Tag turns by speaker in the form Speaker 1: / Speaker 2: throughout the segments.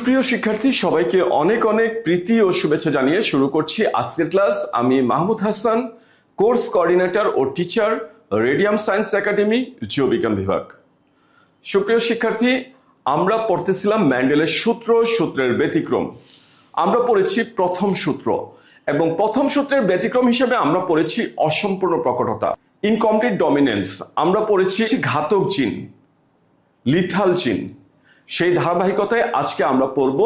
Speaker 1: সুপ্রিয় শিক্ষার্থী সবাইকে অনেক অনেক প্রীতি ও শুভেচ্ছা জানিয়ে শুরু করছি আজকের ক্লাস। আমি মাহমুদ হাসান, কোর্স কোঅর্ডিনেটর ও টিচার, রেডিয়াম সায়েন্স একাডেমি, জীববিজ্ঞান বিভাগ। সুপ্রিয় শিক্ষার্থী, আমরা পড়তেছিলাম মেন্ডেলের সূত্রের ব্যতিক্রম। আমরা পড়েছি প্রথম সূত্র এবং প্রথম সূত্রের ব্যতিক্রম হিসেবে আমরা পড়েছি অসম্পূর্ণ প্রকটতা, ইনকমপ্লিট ডমিনেন্স। আমরা পড়েছি ঘাতক জিন, লিথাল জিন। সেই ধারাবাহিকতায় আজকে আমরা পড়ব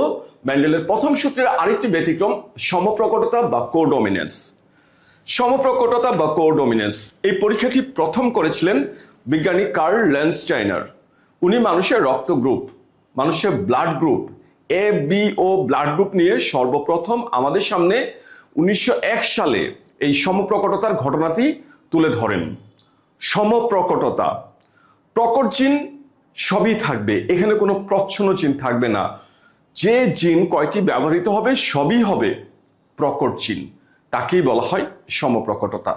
Speaker 1: মেন্ডেলের প্রথম সূত্রের আরেকটি ব্যতিক্রম, সমপ্রকটতা বা কোডমিনেন্স। সমপ্রকটতা বা কোডমিনেন্স এই পরীক্ষাটি প্রথম করেছিলেন বিজ্ঞানী কার্ল ল্যান্ডস্টাইনার। উনি মানুষের রক্ত গ্রুপ, মানুষের blood group A B O blood group নিয়ে সর্বপ্রথম আমাদের সামনে 1901 সালে এই সমপ্রকটতার ঘটনাটি তুলে ধরেন। সমপ্রকটতা, প্রকট জিন সবই থাকবে, এখানে কোনো প্রচ্ছন্ন জিন থাকবে না। যে জিন কয়টি ব্যবহৃত হবে সবই হবে প্রকট জিন, তাকেই বলা হয় সমপ্রকটতা।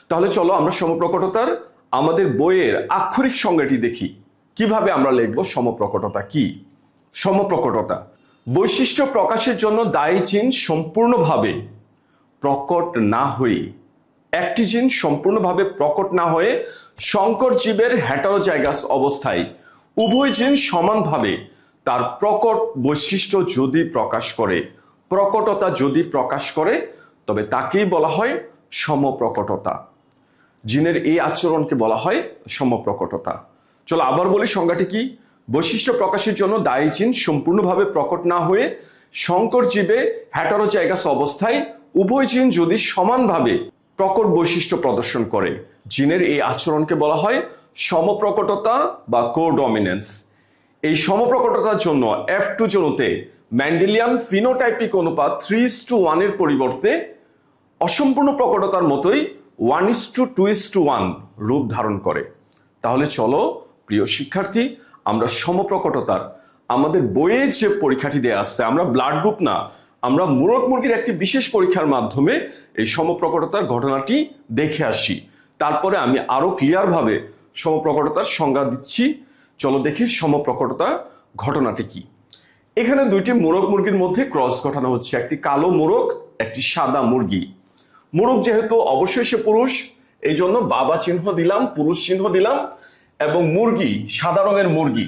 Speaker 1: তাহলে চলো আমরা সমপ্রকটতার আমাদের বইয়ের আক্ষরিক সংজ্ঞাটি দেখি। কিভাবে আমরা লিখব সমপ্রকটতা কি? সমপ্রকটতা বৈশিষ্ট্য প্রকাশের জন্য দায়ী জিন সম্পূর্ণভাবে প্রকট না হয়ে, একটি জিন সম্পূর্ণভাবে প্রকট না হয়ে সংকর জীবের হেটারোজাইগাস অবস্থায় উভয় জিন সমানভাবে তার প্রকট বৈশিষ্ট্য যদি প্রকাশ করে, প্রকটতা যদি প্রকাশ করে, তবে তাকেই বলা হয় সমপ্রকটতা। জিনের এই আচরণকে বলা হয় সমপ্রকটতা। চলো আবার বলি সংজ্ঞাটি কি। বৈশিষ্ট্য প্রকাশের জন্য দায়ী জিন সম্পূর্ণভাবে প্রকট না হয়ে সংকর জীবে হেটারোজাইগাস অবস্থায় উভয় জিন যদি সমানভাবে প্রকট বৈশিষ্ট্য প্রদর্শন করে, জিনের এই আচরণকে বলা হয় সমপ্রকটতা বা কোডমিনেন্স। এই সমপ্রকটতার জন্য F2 জনুতে মেন্ডেলিয়ান ফিনোটাইপিক অনুপাত 3:1 এর পরিবর্তে অসম্পূর্ণ প্রকটতার মতোই 1:2:1 রূপ ধারণ করে। তাহলে চলো প্রিয় শিক্ষার্থী, আমরা সমপ্রকটতার আমাদের বইয়ে যে পরীক্ষাটি দেয়া আসছে, আমরা ব্লাড গ্রুপ না, আমরা মুরগ মুরগির একটি বিশেষ পরীক্ষার মাধ্যমে এই সমপ্রকটতার ঘটনাটি দেখে আসি। তারপরে আমি আরো ক্লিয়ার ভাবে সমপ্রকটতার সংজ্ঞা দিচ্ছি। চলো দেখি সমপ্রকটতা ঘটনাটি কি। এখানে দুইটি মোরগ মুরগির মধ্যে ক্রস ঘটানো হচ্ছে, একটি কালো মোরগ, একটি সাদা মুরগি। মোরগ যেহেতু অবশ্যই সে পুরুষ, এই জন্য বাবা চিহ্ন দিলাম, পুরুষ চিহ্ন দিলাম, এবং মুরগি সাদা রঙের মুরগি,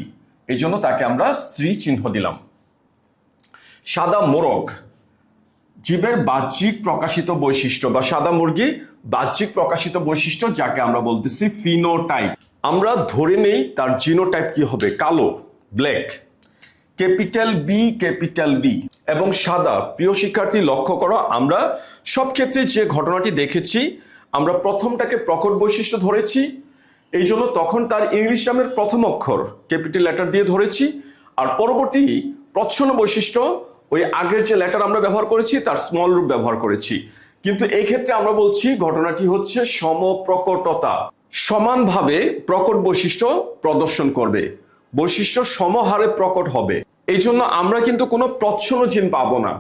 Speaker 1: এই জন্য তাকে আমরা স্ত্রী চিহ্ন দিলাম। সাদা মোরগ জীবের বাহ্যিক প্রকাশিত বৈশিষ্ট্য বা সাদা মুরগি বাহ্যিক প্রকাশিত বৈশিষ্ট্য, যাকে আমরা বলতেছি ফিনোটাইপ। আমরা ধরে নেই তার জিনোটাইপ কি হবে, কালো, ব্ল্যাক, ক্যাপিটাল বি এবং সাদা। প্রিয় শিক্ষার্থী লক্ষ্য করো, আমরা সব ক্ষেত্রে যে ঘটনাটি দেখেছি, আমরা প্রথমটাকে প্রকট বৈশিষ্ট্য ধরেছি, এই জন্য তখন তার ইংলিশ নামের প্রথম অক্ষর ক্যাপিটাল লেটার দিয়ে ধরেছি, আর পরবর্তী প্রচ্ছন্ন বৈশিষ্ট্য ওই আগের যে লেটার আমরা ব্যবহার করেছি তার স্মল রূপ ব্যবহার করেছি। কিন্তু এই ক্ষেত্রে আমরা বলছি ঘটনাটি হচ্ছে সমপ্রকটতা, সমানভাবে প্রকট বৈশিষ্ট্য প্রদর্শন করবে, বৈশিষ্ট্য সমহারে প্রকট হবে। এই জন্য আমরা কিন্তু কোনো প্রচ্ছন্ন জিন পাবো না।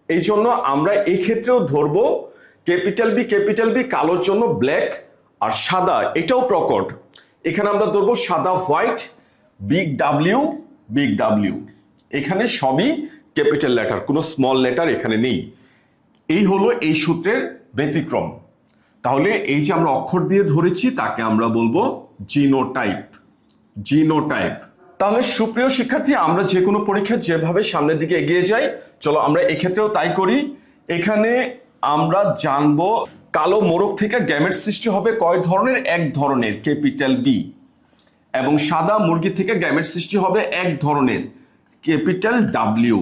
Speaker 1: এই জন্য আমরা এই ক্ষেত্রেও ধরবো ক্যাপিটাল বি কালোর জন্য ব্ল্যাক, আর সাদা এটাও প্রকট, এখানে আমরা ধরবো সাদা হোয়াইট, বিগ ডাব্লিউ। এখানে সবই ক্যাপিটাল লেটার, কোনো স্মল লেটার এখানে নেই। এই হলো এই সূত্রের ব্যতিক্রম। তাহলে এই যে আমরা অক্ষর দিয়ে ধরেছি তাকে আমরা বলবো জিনোটাইপ। তাহলে সুপ্রিয় শিক্ষার্থী, আমরা যে কোনো পরীক্ষা যেভাবে সামনের দিকে এগিয়ে যাই, চলো আমরা এক্ষেত্রেও তাই করি। এখানে আমরা জানবো কালো মোরগ থেকে গ্যামেট সৃষ্টি হবে কয় ধরনের, এক ধরনের ক্যাপিটাল বি, এবং সাদা মুরগি থেকে গ্যামেট সৃষ্টি হবে এক ধরনের ক্যাপিটাল ডাব্লিউ,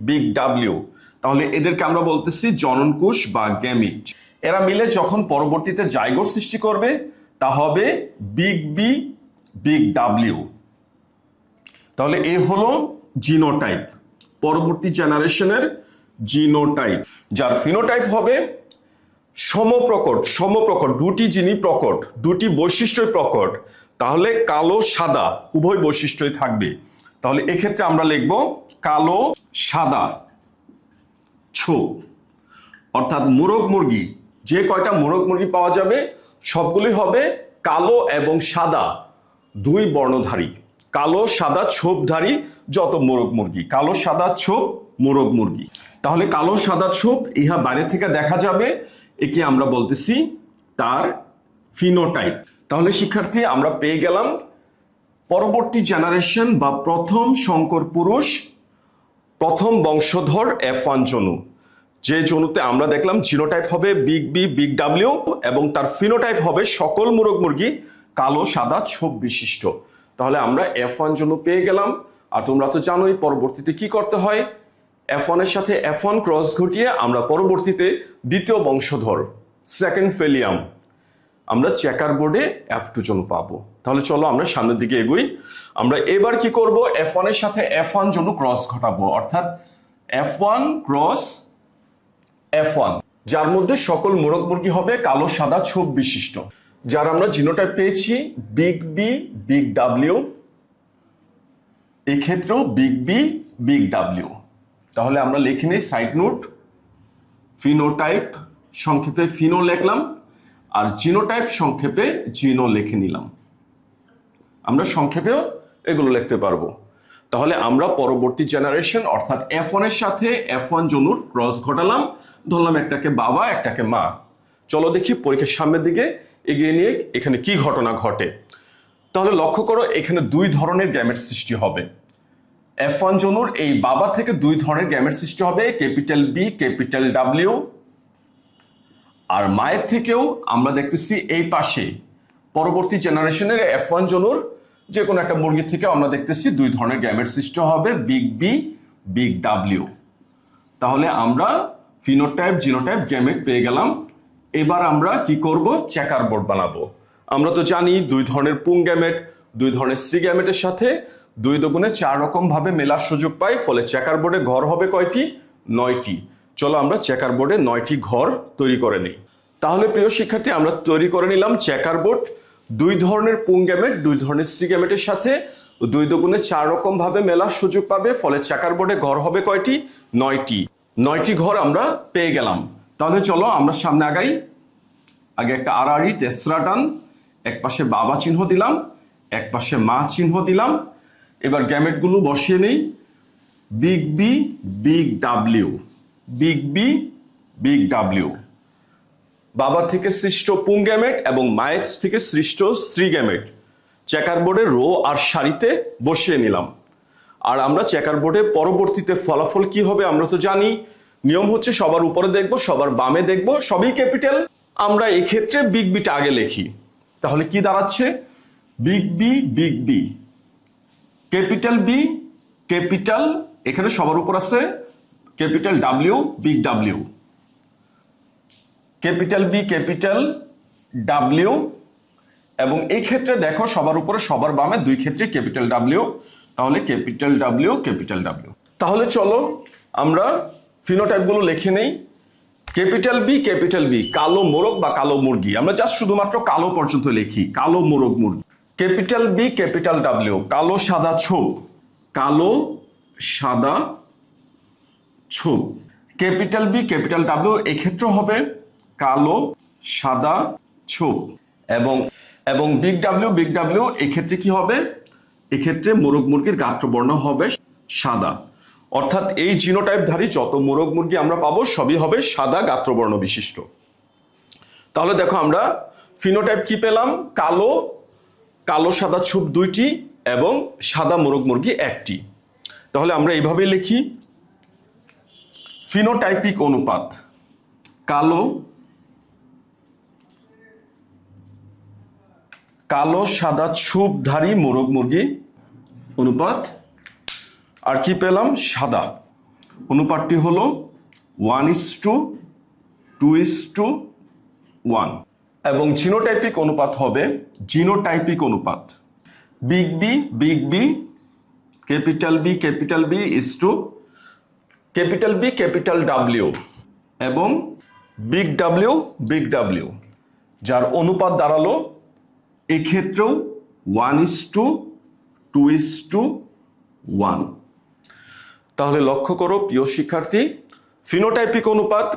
Speaker 1: বিগ ডাব্লিউ। তাহলে এদেরকে আমরা বলতেছি জননকোষ বা গ্যামিট। এরা মিলে যখন পরবর্তীতে জাইগোট সৃষ্টি করবে তা হবে বিগ ডাব্লিউ। তাহলে এ হলো জিনোটাইপ, পরবর্তী জেনারেশনের জিনোটাইপ, যার ফিনোটাইপ হবে সমপ্রকট, দুটি জিনই প্রকট, দুটি বৈশিষ্ট্যই প্রকট। তাহলে কালো সাদা উভয় বৈশিষ্ট্যই থাকবে। তাহলে এক্ষেত্রে আমরা লিখব কালো সাদা অর্থাৎ মোরগ মুরগি, যে কয়টা মোরগ মুরগি পাওয়া যাবে সবগুলি হবে কালো এবং সাদা দুই বর্ণধারী। কালো সাদা ছোপধারী যত মোরগ মুরগি, কালো সাদা ছোপ মোরগ মুরগি। তাহলে কালো সাদা ছোপ ইহা বাইরে থেকে দেখা যাবে, একে আমরা বলতেছি তার ফিনোটাইপ। তাহলে শিক্ষার্থী আমরা পেয়ে গেলাম পরবর্তী জেনারেশন বা প্রথম সংকর পুরুষ, প্রথম বংশধর F1 জনু। যে জনুতে আমরা দেখলাম জিনোটাইপ হবে বিগ বি বিগ ডাব্লিউ এবং তার ফিনোটাইপ হবে সকল মোরগ মুরগি কালো সাদা ছোপ বিশিষ্ট। তাহলে আমরা F1 জনু পেয়ে গেলাম। আর তোমরা তো জানোই পরবর্তীতে কি করতে হয়, F1 এর সাথে F1 ক্রস ঘটিয়ে আমরা পরবর্তীতে দ্বিতীয় বংশধর সেকেন্ড ফেলিয়াম আমরা চেকার বোর্ডে F2 জনু পাবো। তাহলে চলো আমরা সামনের দিকে এগোই। আমরা এবার কি করব, F1 এর সাথে F1 জনু ক্রস ঘটাবো, অর্থাৎ F1 ক্রস F1, যার মধ্যে সকল মোরগ মুরগি হবে কালো সাদা ছোপ বিশিষ্ট, যার আমরা জিনোটাইপ পেয়েছি বিগ বি বিগ ডাব্লিউ, এই ক্ষেত্রেও বিগ বি বিগ ডাব্লিউ। তাহলে আমরা লিখে নিই সাইড নোট, ফিনোটাইপ সংক্ষেপে ফিনো লিখলাম, আর জিনোটাইপ সংক্ষেপে জিনো লিখে নিলাম। আমরা সংক্ষেপেও এগুলো লিখতে পারবো। তাহলে আমরা পরবর্তী জেনারেশন অর্থাৎ F1 এর সাথে F1 জনুর ক্রস ঘটালাম, ধরলাম একটাকে বাবা একটাকে মা। চলো দেখি পরীক্ষার সামনের দিকে এগিয়ে নিয়ে এখানে কি ঘটনা ঘটে। তাহলে লক্ষ্য করো এখানে দুই ধরনের গ্যামেট সৃষ্টি হবে। F1 জনুর এই বাবা থেকে দুই ধরনের গ্যামেট সৃষ্টি হবে, ক্যাপিটাল বি ক্যাপিটাল ডাব্লিউ। আর মায়ের থেকেও আমরা দেখতেছি এই পাশে পরবর্তী জেনারেশনের F1 জনুর যে কোনো একটা মুরগির থেকে আমরা দেখতেছি দুই ধরনের গ্যামেট সৃষ্টি হবে, বিগ বি বিগ ডাব্লিউ। তাহলে আমরা ফিনোটাইপ জিনোটাইপ গ্যামেট পেয়ে গেলাম। এবার আমরা কি করব, চেকার বোর্ড বানাবো। আমরা তো জানি দুই ধরনের পুং গ্যামেট দুই ধরনের স্ত্রী গ্যামেটের সাথে 2 দুগুণে 4 রকম ভাবে মেলার সুযোগ পাই, ফলে চেকার বোর্ডে ঘর হবে কয়টি, 9টি। চলো আমরা চেকার বোর্ডে 9টি ঘর তৈরি করে নিই। তাহলে প্রিয় শিক্ষার্থী আমরা তৈরি করে নিলাম চেকার বোর্ড। দুই ধরনের পুং গ্যামেট দুই ধরনের স্ত্রী গ্যামেটের সাথে 2 দুগুণে 4 রকম ভাবে মেলার সুযোগ পাবে, ফলে চেকার বোর্ডে ঘর হবে কয়টি, 9টি। 9টি ঘর আমরা পেয়ে গেলাম। তাহলে চলো আমরা সামনে আগাই। আগে একটা আড়াআড়ি তেসরা টান, এক পাশে বাবা চিহ্ন দিলাম, এক পাশে মা চিহ্ন দিলাম। এবার গ্যামেটগুলো বসিয়ে নেই, big B big W, big B big W. বাবা থেকে সৃষ্ট পুং গ্যামেট এবং মায়ের থেকে সৃষ্ট স্ত্রী গ্যামেট চেকার বোর্ডে রো আর সারিতে বসিয়ে নিলাম। আর আমরা চেকার বোর্ডে পরবর্তীতে ফলাফল কি হবে আমরা তো জানি, নিয়ম হচ্ছে সবার উপরে দেখব সবার বামে দেখব, সবই ক্যাপিটাল। আমরা এই ক্ষেত্রে বিগ বিটা আগে লিখি। তাহলে কি দাঁড়াচ্ছে, big B big B, capital B capital, এখানে সবার উপর আছে capital W big W, capital B capital W. এবং এই ক্ষেত্রে দেখো সবার উপরে সবার বামে দুই ক্ষেত্রে ক্যাপিটাল ডাব্লিউ, তাহলে ক্যাপিটাল ডাব্লিউ ক্যাপিটাল ডাব্লিউ। তাহলে চলো আমরা ফিনোটাইপগুলো লিখে নেই। ক্যাপিটাল বি কালো মোরগ বা কালো মুরগি, আমরা জাস্ট শুধুমাত্র কালো পর্যন্ত লিখি, কালো মোরগ মুরগি। ক্যাপিটাল বি ক্যাপিটাল ডাব্লিউ কালো সাদা ছোপ, কালো সাদা ছোপ। ক্যাপিটাল বি ক্যাপিটাল ডাব্লিউ এক্ষেত্রে হবে কালো সাদা ছোপ। এবং বিগ ডাব্লিউ এক্ষেত্রে কি হবে, এক্ষেত্রে মোরগ মুরগির গাত্রবর্ণ হবে সাদা। অর্থাৎ এই জিনোটাইপধারী যত মোরগ মুরগি আমরা পাবো সবই হবে সাদা গাত্রবর্ণ বিশিষ্ট। তাহলে দেখো আমরা ফিনোটাইপ কি পেলাম, কালো কালো সাদা ছোপ 2টি এবং সাদা মোরগ মুরগি 1টি। তাহলে আমরা এইভাবে লিখি, ফিনোটাইপিক অনুপাত কালো কালো সাদা ছোপধারী মোরগ মুরগি অনুপাত, আর কি পেলাম, সাদা। অনুপাতটি হলো 1:2:1। এবং জিনোটাইপিক অনুপাত হবে জিনোটাইপিক অনুপাত big B capital B is to capital B capital W এবং বিগ ডাব্লিউ, যার অনুপাত দাঁড়ালো এক্ষেত্রেও 1:2:1। তাহলে লক্ষ্য করো প্রিয় শিক্ষার্থী, ফিনোটাইপিক অনুপাত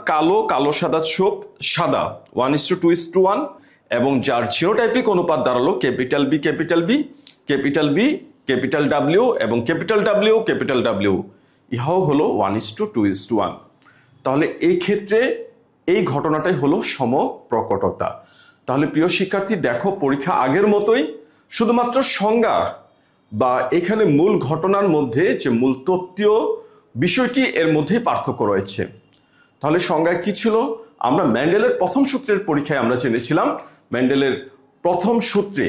Speaker 1: কালো সাদা ছোপ সাদা 1:2:1 এবং যার জিনোটাইপিক অনুপাত দাঁড়ালো ক্যাপিটাল বি ক্যাপিটাল ডাব্লিউ এবং ক্যাপিটাল ডাব্লিউ ইহাও হলো 1:2:1। তাহলে এই ক্ষেত্রে এই ঘটনাটাই হলো সমপ্রকটতা। তাহলে প্রিয় শিক্ষার্থী দেখো, পরীক্ষা আগের মতোই, শুধুমাত্র সংজ্ঞা বা এখানে মূল ঘটনার মধ্যে যে মূল তত্ত্বীয় বিষয়টি এর মধ্যেই পার্থক্য রয়েছে। তাহলে সংজ্ঞায় কি ছিল? আমরা মেন্ডেলের প্রথম সূত্রের পরীক্ষায় আমরা জেনেছিলাম, মেন্ডেলের প্রথম সূত্রে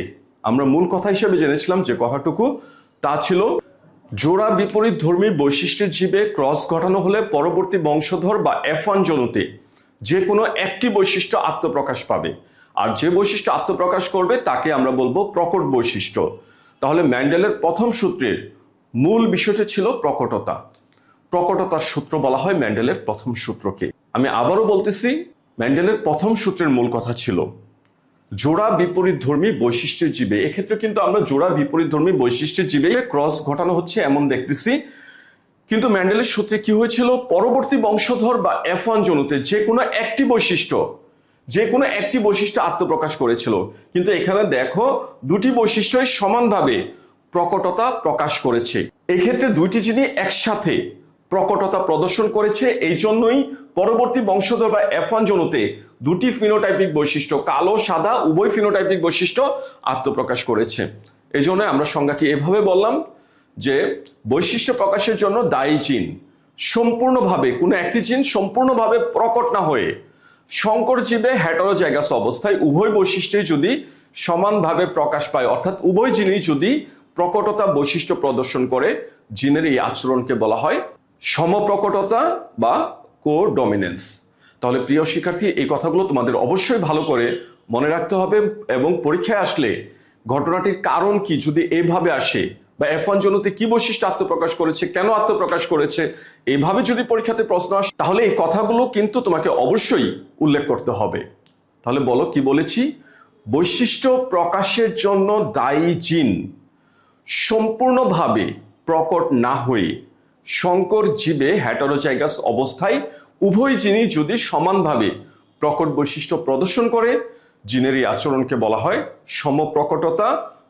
Speaker 1: আমরা মূল কথা হিসেবে জেনেছিলাম যে কথাটুকু, তা ছিল জোড়া বিপরীত ধর্মী বৈশিষ্ট্যের জীবে ক্রস ঘটানো হলে পরবর্তী বংশধর বা F1 জনুতে যে কোনো একটি বৈশিষ্ট্য আত্মপ্রকাশ পাবে, আর যে বৈশিষ্ট্য আত্মপ্রকাশ করবে তাকে আমরা বলবো প্রকট বৈশিষ্ট্য। তাহলে মেন্ডেলের প্রথম সূত্রের মূল বিষয়টি ছিল প্রকটতা। প্রকটতার সূত্র বলা হয় মেন্ডেলের প্রথম সূত্রকে। আমি আবারও বলতেছি, মেন্ডেলের প্রথম সূত্রের মূল কথা ছিল জোড়া বিপরীত ধর্মী বৈশিষ্ট্যের জীবে। এক্ষেত্রে কিন্তু আমরা জোড়া বিপরীত ধর্মী বৈশিষ্ট্যের জীবে ক্রস ঘটানো হচ্ছে এমন দেখতেছি, কিন্তু মেন্ডেলের সূত্রে কি হয়েছিল? পরবর্তী বংশধর বা F1 জনুতে যে কোনো একটি বৈশিষ্ট্য আত্মপ্রকাশ করেছিল, কিন্তু এখানে দেখো দুটি বৈশিষ্ট্যই সমানভাবে প্রকটতা প্রকাশ করেছে। এক্ষেত্রে দুইটি জিনিস একসাথে প্রকটতা প্রদর্শন করেছে, এই জন্যই পরবর্তী বংশধর বা F1 জনুতে দুটি ফিনোটাইপিক বৈশিষ্ট্য, কালো সাদা উভয় ফিনোটাইপিক বৈশিষ্ট্য আত্মপ্রকাশ করেছে। এই জন্য আমরা সংজ্ঞাটি এভাবে বললাম যে বৈশিষ্ট্য প্রকাশের জন্য দায়ী জিন সম্পূর্ণভাবে, কোনো একটি জিন সম্পূর্ণভাবে প্রকট না হয়ে সংকর জীবে হেটারোজাইগাস অবস্থায় উভয় বৈশিষ্ট্যই যদি সমানভাবে প্রকাশ পায়, অর্থাৎ উভয় জিনই যদি প্রকটতা বৈশিষ্ট্য প্রদর্শন করে, জিনের এই আচরণকে বলা হয় সমপ্রকটতা বা কোডমিনেন্স। তাহলে প্রিয় শিক্ষার্থী, এই কথাগুলো তোমাদের অবশ্যই ভালো করে মনে রাখতে হবে, এবং পরীক্ষায় আসলে ঘটনাটির কারণ কি যদি এইভাবে আসে, বা F1 জনুতে কি বৈশিষ্ট্য আত্মপ্রকাশ করেছে, কেন আত্মপ্রকাশ করেছে, এইভাবে যদি পরীক্ষাতে প্রশ্ন আসে, তাহলে এই কথাগুলো কিন্তু তোমাকে অবশ্যই উল্লেখ করতে হবে। তাহলে বলো কি বলেছি? বৈশিষ্ট্য প্রকাশের জন্য দায়ী জিন সম্পূর্ণভাবে প্রকট না হয়ে সংকর জীবে হেটারোজাইগাস অবস্থায় উভয় জিনই যদি সমানভাবে প্রকট বৈশিষ্ট্য প্রদর্শন করে, জিনের এই আচরণকে বলা হয় সমপ্রকটতা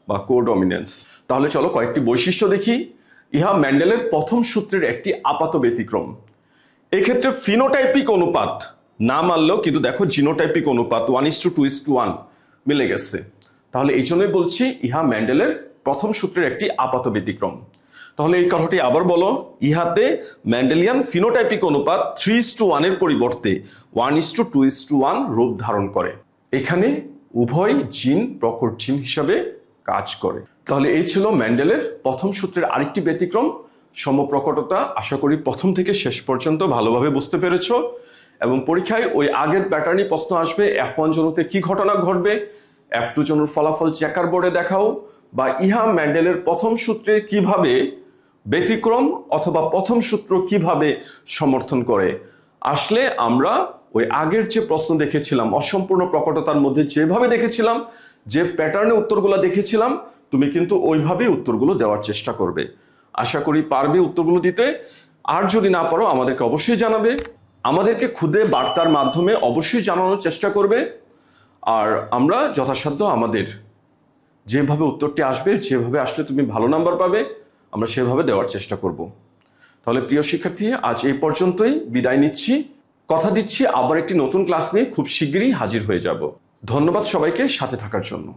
Speaker 1: বা কোডমিনেন্স। তাহলে চলো কয়েকটি বৈশিষ্ট্য দেখি। ইহা মেন্ডেলের প্রথম সূত্রের একটি আপাত ব্যতিক্রম। এক্ষেত্রে ফিনোটাইপিক অনুপাত না মানলেও কিন্তু দেখো জিনোটাইপিক অনুপাত 1:2:1 মিলে গেছে। তাহলে এই জন্যই বলছি ইহা মেন্ডেলের প্রথম সূত্রের একটি আপাত ব্যতিক্রম। তাহলে এই কথাটি আবার বলো, ইহাতে মেন্ডেলিয়ান ফিনোটাইপিক অনুপাত 3:1 এর পরিবর্তে 1:2:1 রূপ ধারণ করে। এখানে উভয় জিন প্রকট জিন হিসাবে কাজ করে। তাহলে এই ছিল মেন্ডেলের প্রথম সূত্রের আরেকটি ব্যতিক্রম, সমপ্রকটতা। আশা করি প্রথম থেকে শেষ পর্যন্ত ভালোভাবে বুঝতে পেরেছো, এবং পরীক্ষায় ওই আগের প্যাটার্নই প্রশ্ন আসবে, F1 জনুতে কি ঘটনা ঘটবে, F2 জনুর ফলাফল চেকার বোর্ডে দেখাও, বা ইহা মেন্ডেলের প্রথম সূত্রে কিভাবে ব্যতিক্রম অথবা প্রথম সূত্র কিভাবে সমর্থন করে। আসলে আমরা ওই আগের যে প্রশ্ন দেখেছিলাম অসম্পূর্ণ প্রকটতার মধ্যে যেভাবে দেখেছিলাম, যে প্যাটার্নে উত্তরগুলো দেখেছিলাম, তুমি কিন্তু ওইভাবেই উত্তরগুলো দেওয়ার চেষ্টা করবে। আশা করি পারবে উত্তরগুলো দিতে। আর যদি না পারো আমাদেরকে অবশ্যই জানাবে, আমাদেরকে খুদে বার্তার মাধ্যমে অবশ্যই জানানোর চেষ্টা করবে, আর আমরা যথাসাধ্য আমাদের যেভাবে উত্তরটি আসবে, যেভাবে আসলে তুমি ভালো নাম্বার পাবে, আমরা সেভাবে দেওয়ার চেষ্টা করব। তাহলে প্রিয় শিক্ষার্থী, আজ এই পর্যন্তই বিদায় নিচ্ছি। কথা দিচ্ছি আবার একটি নতুন ক্লাস নিয়ে খুব শিগগিরই হাজির হয়ে যাব। ধন্যবাদ সবাইকে সাথে থাকার জন্য।